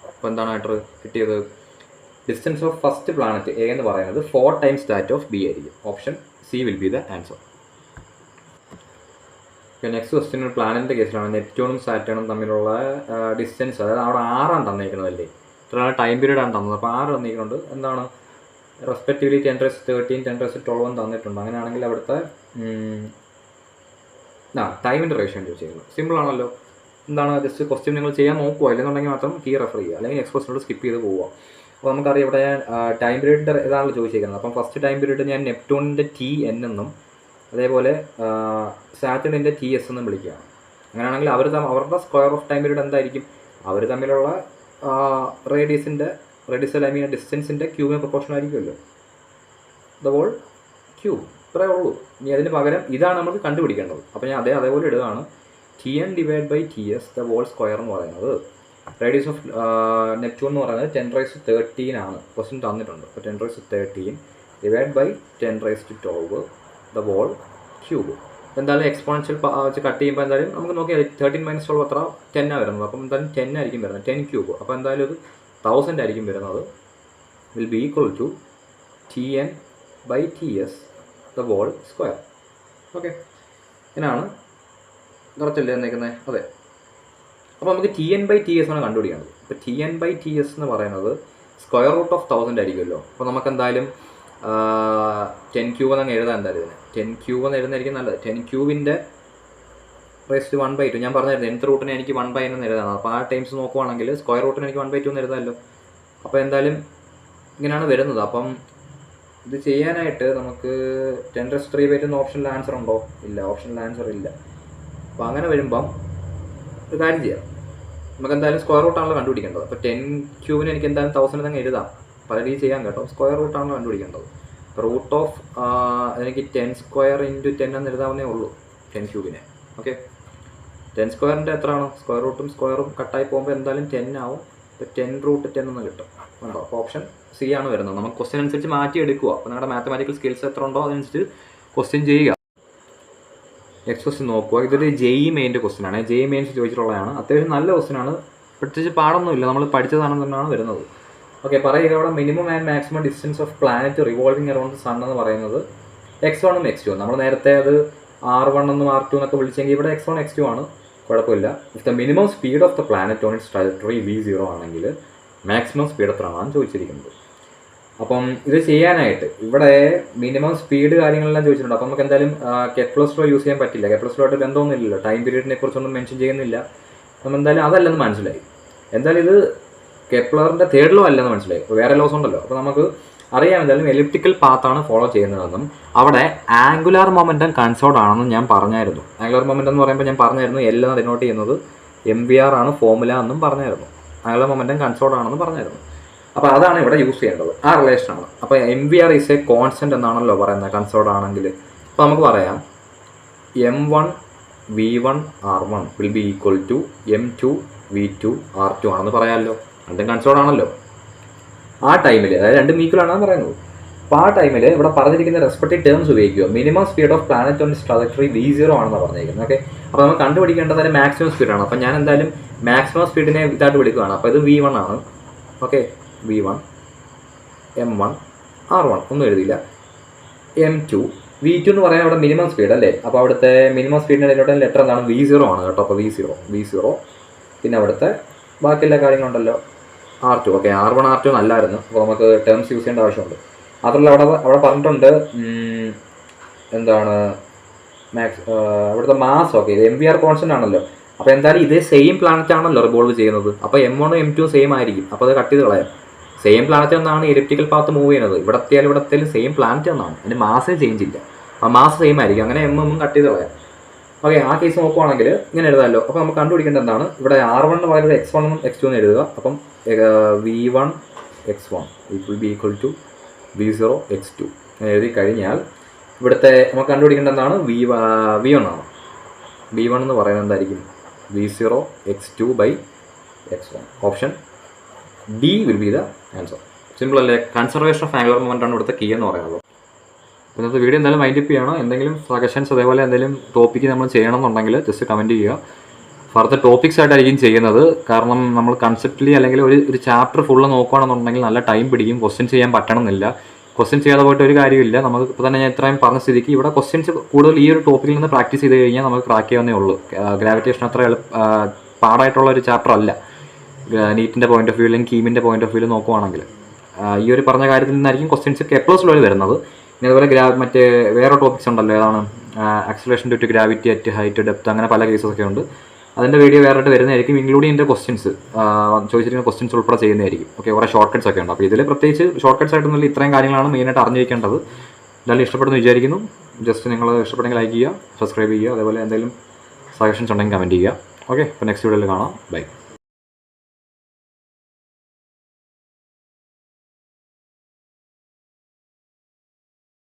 അപ്പോൾ എന്താണ് ആയിട്ട് കിട്ടിയത്? Distance of first planet A എന്ന് പറയുന്നത് 4 ടൈംസ് ദാറ്റ് ഓഫ് ബി ആയിരിക്കും. Option C will be the answer. Next question പ്ലാനറ്റിൻ്റെ കേസിലാണ്. നെപ്റ്റ്യൂണും സാറ്റേണും തമ്മിലുള്ള ഡിസ്റ്റൻസ്, അതായത് അവിടെ 6 ആണ് തന്നേക്കുന്നതല്ലേ, ഇത്ര ടൈം പീരീഡ് ആണ് തന്നത്. അപ്പോൾ 6 തന്നിട്ടുണ്ട്. എന്താണ് റെസ്പെക്റ്റീവ്ലി 10⁻13, 10⁻12 തന്നിട്ടുണ്ട്. അങ്ങനെയാണെങ്കിൽ അവിടുത്തെ ടൈമിൻ്റെ റേഷ്യോ ചോദിച്ചിരിക്കുന്നത്. സിമ്പിൾ ആണല്ലോ. എന്താണ് ജസ്റ്റ് ക്വസ്റ്റ്യൻ നിങ്ങൾ ചെയ്യാൻ നോക്കുക, അല്ലെന്നുണ്ടെങ്കിൽ മാത്രം കീ റെഫർ ചെയ്യുക, അല്ലെങ്കിൽ നെക്സ്റ്റ് ക്വസ്റ്റ്യനോട് സ്കിപ്പ് ചെയ്ത് പോവുക. അപ്പോൾ നമുക്കറിയാം ഇവിടെ ഞാൻ ടൈം പീരീഡിൻ്റെ ഇതാണല്ലോ ചോദിച്ചിരിക്കുന്നത്. അപ്പം ഫസ്റ്റ് ടൈം പീരീഡ് ഞാൻ നെപ്റ്റ്യൂണിൻ്റെ TN എന്നും അതേപോലെ സാറ്റേണിൻ്റെ TS എന്നും വിളിക്കുകയാണ്. അങ്ങനെയാണെങ്കിൽ അവരുടെ സ്ക്വയർ ഓഫ് ടൈം പീരീഡ് എന്തായിരിക്കും? അവർ തമ്മിലുള്ള റേഡിയസ് ഐ മീൻ ഡിസ്റ്റൻസിൻ്റെ ക്യൂബിന് പ്രൊപ്പോർഷൻ ആയിരിക്കുമല്ലോ, ദ ഹോൾ ക്യൂബ്. ഇത്രയേ ഉള്ളൂ. ഇനി അതിന് പകരം ഇതാണ് നമുക്ക് കണ്ടുപിടിക്കേണ്ടത്. അപ്പോൾ ഞാൻ അതേപോലെ ഇടുകയാണ്. TN divide by TS the whole square എന്ന് പറയുന്നത്, റേഡിയസ് ഓഫ് നെപ്റ്റ്യൂൺ എന്ന് പറയുന്നത് 10⁻13 ആണ്. ക്വസ്റ്റ്യൻ തന്നിട്ടുണ്ട്. അപ്പോൾ 10⁻13 divide by 10⁻12 the whole cube. എന്തായാലും എക്സ്പോണൻഷ്യൽ വെച്ച് കട്ട് ചെയ്യുമ്പോൾ എന്തായാലും നമുക്ക് നോക്കിയാൽ 13 - 12 എത്ര? 10 ആണ് വരുന്നത്. അപ്പം എന്തായാലും 10 ആയിരിക്കും വരുന്നത്, 10 ക്യൂബ്. അപ്പോൾ എന്തായാലും ഇത് 1000 ആയിരിക്കും വരുന്നത്. Will be equal to TN by TS the whole square. Okay, ഇങ്ങനെയാണ്. കറക്റ്റല്ലേ തന്നേക്കുന്നത്? അതെ. അപ്പോൾ നമുക്ക് TN ബൈ TS ആണ് കണ്ടുപിടിക്കേണ്ടത്. അപ്പോൾ TN ബൈ TS എന്ന് പറയുന്നത് സ്ക്വയർ റൂട്ട് ഓഫ് 1000 ആയിരിക്കുമല്ലോ. അപ്പോൾ നമുക്ക് എന്തായാലും 10 ക്യൂബ് എന്നങ്ങ് എഴുതാൻ. എന്തായാലും ഇതിന് 10 ക്യൂബ് എന്ന് എഴുതുന്നതായിരിക്കും നല്ലത്. 10 ക്യൂബിൻ്റെ റേസ്റ്റ് 1/2. ഞാൻ പറഞ്ഞായിരുന്നു nth റൂട്ടിന് എനിക്ക് 1/n എന്ന് എഴുതാം. അപ്പോൾ ആ ടൈംസ് നോക്കുവാണെങ്കിൽ സ്ക്വയർ റൂട്ടിന് എനിക്ക് 1/2 എന്ന് എഴുതാമല്ലോ. അപ്പോൾ എന്തായാലും ഇങ്ങനെയാണ് വരുന്നത്. അപ്പം ഇത് ചെയ്യാനായിട്ട് നമുക്ക് 10⁻³ എന്ന ഓപ്ഷനിൽ ആൻസർ ഉണ്ടോ? ഇല്ല, ഓപ്ഷനിൽ ആൻസർ ഇല്ല. അപ്പോൾ അങ്ങനെ വരുമ്പം ഒരു കാര്യം ചെയ്യാം. നമുക്ക് എന്തായാലും സ്ക്വയർ റൂട്ടാണല്ലോ കണ്ടുപിടിക്കേണ്ടത്. അപ്പോൾ 10 ക്യൂബിന് എനിക്ക് എന്തായാലും 1000 തന്നെ എഴുതാം. പല രീതി ചെയ്യാൻ കേട്ടോ. സ്ക്വയർ റൂട്ടാണല്ലോ കണ്ടുപിടിക്കേണ്ടത്. റൂട്ട് ഓഫ് എനിക്ക് 10² × 10 എന്ന് എഴുതാവുന്നേ ഉള്ളൂ 10 ക്യൂബിനെ. ഓക്കെ, 10² എത്രയാണ്? സ്ക്വയർ റൂട്ടും സ്ക്വയറും കട്ടായി പോകുമ്പോൾ എന്തായാലും 10 ആവും. അപ്പോൾ 10√10 എന്ന് കിട്ടും. ഉണ്ടോ? അപ്പോൾ ഓപ്ഷൻ സി ആണ് വരുന്നത്. നമുക്ക് ക്വസ്റ്റ്യൻ അനുസരിച്ച് മാറ്റി എടുക്കുക. അപ്പോൾ നിങ്ങളുടെ മാത്തമാറ്റിക്കൽ സ്കിൽസ് എത്ര ഉണ്ടോ അതനുസരിച്ച് ക്വസ്റ്റ്യൻ ചെയ്യുക. നെക്സ്റ്റ് ക്വസ്റ്റ്യൻ നോക്കുക. ഇതൊരു JEE മെയിൻ്റെ ക്വസ്റ്റ്യൻ ആണ്. JEE മെയിൻസ് ചോദിച്ചിട്ടുള്ളതാണ്. അത്യാവശ്യം നല്ല ക്വസ്റ്റ്യൻ ആണ്. പ്രത്യേകിച്ച് പാടൊന്നുമില്ല, നമ്മൾ പഠിച്ചതാണെന്ന് തന്നെയാണ് വരുന്നത്. ഓക്കെ, പറയുക ഇവിടെ minimum and maximum distance of planet revolving around sun എന്ന് പറയുന്നത് x1 ഉം x2. നമ്മൾ നേരത്തെ അത് R1 എന്നും R2 എന്നൊക്കെ വിളിച്ചെങ്കിൽ ഇവിടെ x1 x2 ആണ്. കുഴപ്പമില്ല. If the minimum speed of the planet on its trajectory v0 ആണെങ്കിൽ മാക്സിമം സ്പീഡ് എത്രയാണെന്നാണ് ചോദിച്ചിരിക്കുന്നത്. അപ്പം ഇത് ചെയ്യാനായിട്ട് ഇവിടെ മിനിമം സ്പീഡ് കാര്യങ്ങളെല്ലാം ചോദിച്ചിട്ടുണ്ട്. അപ്പം നമുക്ക് എന്തായാലും കെപ്ലർ ലോ യൂസ് ചെയ്യാൻ പറ്റില്ല. കെപ്ലർ ലോ ആയിട്ട് ബന്ധമൊന്നും ഇല്ലല്ലോ. ടൈം പീരീഡിനെ കുറിച്ചൊന്നും മെൻഷൻ ചെയ്യുന്നില്ല. നമ്മൾ എന്തായാലും അതല്ലെന്ന് മനസ്സിലായി. എന്തായാലും ഇത് കെപ്ലറിൻ്റെ 3rd ലോ അല്ലെന്ന് മനസ്സിലായി. അപ്പോൾ വേറെ ലോസ് ഉണ്ടല്ലോ. അപ്പോൾ നമുക്ക് അറിയാം എന്തായാലും എലിപ്റ്റിക്കൽ പാത്താണ് ഫോളോ ചെയ്യുന്നതെന്നും അവിടെ ആംഗുലാർ മൊമെൻറ്റം കൺസേർവ്ഡ് ആണെന്നും ഞാൻ പറഞ്ഞായിരുന്നു. ആംഗുലാർ മൊമെൻറ്റം എന്ന് പറയുമ്പോൾ ഞാൻ പറഞ്ഞായിരുന്നു L എന്ന് ഡിനോട്ട് ചെയ്യുന്നത് MVR ആണ് ഫോർമുല എന്നും പറഞ്ഞായിരുന്നു. ആംഗുലാർ മൊമെൻറ്റം കൺസേർവ്ഡ് ആണെന്ന് പറഞ്ഞായിരുന്നു. അപ്പോൾ അതാണ് ഇവിടെ യൂസ് ചെയ്യേണ്ടത്. ആ റിലേഷനാണ്. അപ്പോൾ MVR ഈസ് എ കോൺസ്റ്റൻറ്റ് എന്നാണല്ലോ പറയുന്നത് കൺസേർവ്ഡ് ആണെങ്കിൽ. അപ്പോൾ നമുക്ക് പറയാം M1 V1 R1 will be equal to M2 V2 R2 ആണെന്ന് പറയാമല്ലോ. രണ്ടും കൺസേർവ്ഡ് ആണല്ലോ. ആ ടൈമിൽ, അതായത് രണ്ടും ഈക്വൽ ആണെന്ന് പറയുന്നത്. അപ്പോൾ ആ ടൈമിൽ ഇവിടെ പറഞ്ഞിരിക്കുന്ന റെസ്പെക്റ്റീവ് ടേംസ് ഉപയോഗിക്കുക. Minimum speed of planet on its trajectory v0 ആണെന്ന് പറഞ്ഞിരിക്കുന്നത്. ഓക്കെ, അപ്പോൾ നമുക്ക് കണ്ടുപിടിക്കേണ്ടത് മാക്സിമം സ്പീഡാണ്. അപ്പോൾ ഞാൻ എന്തായാലും മാക്സിമം സ്പീഡിനെ ഇതായിട്ട് വിളിക്കുകയാണ്. അപ്പോൾ ഇത് V1 ആണ്. ഓക്കെ, V1 M1 R1 ഒന്നും എഴുതിയില്ല. M2 V2 എന്ന് പറയാൻ അവിടെ മിനിമം സ്പീഡ് അല്ലേ. അപ്പോൾ അവിടുത്തെ മിനിമം സ്പീഡിൻ്റെ ഇടയിലോട്ട് ലെറ്റർ എന്താണ്? V0 ആണ് കേട്ടോ. അപ്പോൾ V0 പിന്നെ അവിടുത്തെ ബാക്കിയെല്ലാ കാര്യങ്ങളുണ്ടല്ലോ R2. ഓക്കെ, R1 R2 നല്ലായിരുന്നു. അപ്പോൾ നമുക്ക് ടേംസ് യൂസ് ചെയ്യേണ്ട ആവശ്യമുണ്ട്. മാത്രമല്ല അവിടെ പറഞ്ഞിട്ടുണ്ട് എന്താണ് അവിടുത്തെ മാസ്. ഓക്കെ, ഇത് MVR കോൺസ്റ്റൻ്റ് ആണല്ലോ. അപ്പോൾ എന്തായാലും ഇതേ സെയിം പ്ലാനറ്റ് ആണല്ലോ റിവോൾവ് ചെയ്യുന്നത്. അപ്പോൾ M1 M2 സെയിം ആയിരിക്കും. അപ്പോൾ അത് കട്ട് ചെയ്ത് കളയാം. സെയിം പ്ലാനറ്റ് എന്നാണ് എലിപ്റ്റിക്കൽ പാത്ത് മൂവ് ചെയ്യുന്നത്. ഇവിടത്തെയാലും സെയിം പ്ലാനറ്റ് എന്നാണ്. അതിൻ്റെ മാസേ ചേഞ്ച് ഇല്ല. ആ മാസ് സെയിം ആയിരിക്കും. അങ്ങനെ M കട്ട് ചെയ്ത് കളയാം. ഓക്കെ, ആ കേസ് നോക്കുവാണെങ്കിൽ ഇങ്ങനെ എഴുതാമല്ലോ. അപ്പോൾ നമുക്ക് കണ്ടുപിടിക്കേണ്ടത് എന്താണ്? ഇവിടെ R1 എന്ന് പറയുന്നത് x1 ഉം x2 എന്ന് എഴുതുക. അപ്പം V1 x1 will be equal to V0 x2 എഴുതി കഴിഞ്ഞാൽ ഇവിടുത്തെ നമുക്ക് കണ്ടുപിടിക്കേണ്ട എന്താണ് V1 ആണ്. V1 എന്ന് പറയുന്നത് എന്തായിരിക്കും? V0 x2/x1. Option D will be the answer. Simple അല്ലേ? കൺസർവേഷൻ ഓഫ് ആംഗുലർ മൊമെൻ്റ് ആണ് ഇവിടുത്തെ കീ എന്ന് പറയുന്നത്. ഇന്നത്തെ വീഡിയോ എന്തായാലും മൈൻഡപ്പ് ചെയ്യണം. എന്തെങ്കിലും സജഷൻസ് അതേപോലെ എന്തെങ്കിലും ടോപ്പിക്ക് നമ്മൾ ചെയ്യണമെന്നുണ്ടെങ്കിൽ ജസ്റ്റ് കമൻറ്റ് ചെയ്യുക. ഫർദർ ടോപ്പിക്സ് ആയിട്ടായിരിക്കും ചെയ്യുന്നത്. കാരണം നമ്മൾ കൺസെപ്റ്റ്ലി അല്ലെങ്കിൽ ഒരു ചാപ്റ്റർ ഫുള്ള് നോക്കുകയാണെന്നുണ്ടെങ്കിൽ നല്ല ടൈം പിടിക്കും. ക്വസ്റ്റ്യൻസ് ചെയ്യാൻ പറ്റണമെന്നില്ല. ക്വസ്റ്റ്യൻസ് ചെയ്യാതെ പോയിട്ട് ഒരു കാര്യമില്ല. നമുക്ക് ഇപ്പോൾ തന്നെ ഞാൻ ഇത്രയും പറഞ്ഞ സ്ഥിതിക്ക് ഇവിടെ ക്വസ്റ്റ്യൻസ് കൂടുതൽ ഈ ഒരു ടോപ്പിക്കിൽ നിന്ന് പ്രാക്ടീസ് ചെയ്ത് കഴിഞ്ഞാൽ നമുക്ക് ക്രാക്ക് ചെയ്യാവുന്നേ ഉള്ളൂ. ഗ്രാവിറ്റേഷൻ അത്ര പാടായിട്ടുള്ള ഒരു ചാപ്റ്റർ അല്ല. നീറ്റിൻ്റെ പോയിന്റ് ഓഫ് വ്യൂ അല്ലെങ്കിൽ കീമിൻ്റെ പോയിന്റ് ഓഫ് വ്യൂ നോക്കുവാണെങ്കിൽ ഈ ഒരു പറഞ്ഞ കാര്യത്തിൽ നിന്നായിരിക്കും ക്വസ്റ്റ്യൻസ് കെപ്ലേഴ്സ് ലോയിൽ വരുന്നത്. ഇനി അതുപോലെ മറ്റേ വേറെ ടോപ്പിക്സ് ഉണ്ടല്ലോ, ഏതാണ് acceleration due to gravity at height depth, അങ്ങനെ പല കേസസൊക്കെ ഉണ്ട്. അതിൻ്റെ വീഡിയോ വേറെ വരുന്നതായിരിക്കും. ഇൻക്ലൂഡിങ് ഇതിൻ്റെ ക്വസ്റ്റ്യൻസ് ചോദിച്ചിരിക്കുന്ന ക്വസ്റ്റ്യൻസ് ഉൾപ്പെടെ ചെയ്യുന്നതായിരിക്കും. ഓക്കെ, കുറേ ഷോർട്ട് കട്ട്സ് ഒക്കെ ഉണ്ട്. അപ്പോൾ ഇതിൽ പ്രത്യേകിച്ച് ഷോർട്ട് കട്ട്സ് ആയിട്ടൊന്നുമില്ല. ഇത്രയും കാര്യങ്ങളാണ് മെയിനായിട്ട് അറിഞ്ഞിരിക്കേണ്ടത്. എന്തായാലും ഇഷ്ടപ്പെടുന്നു വിചാരിക്കുന്നു. ജസ്റ്റ് നിങ്ങൾ ഇഷ്ടപ്പെടുമെങ്കിൽ ലൈക്ക് ചെയ്യുക, സബ്സ്ക്രൈബ് ചെയ്യുക, അതേപോലെ എന്തെങ്കിലും സജഷൻസ് ഉണ്ടെങ്കിൽ കമൻറ്റ് ചെയ്യുക. ഓക്കെ, അപ്പോൾ നെക്സ്റ്റ് വീഡിയോയിൽ കാണാം. ബൈ.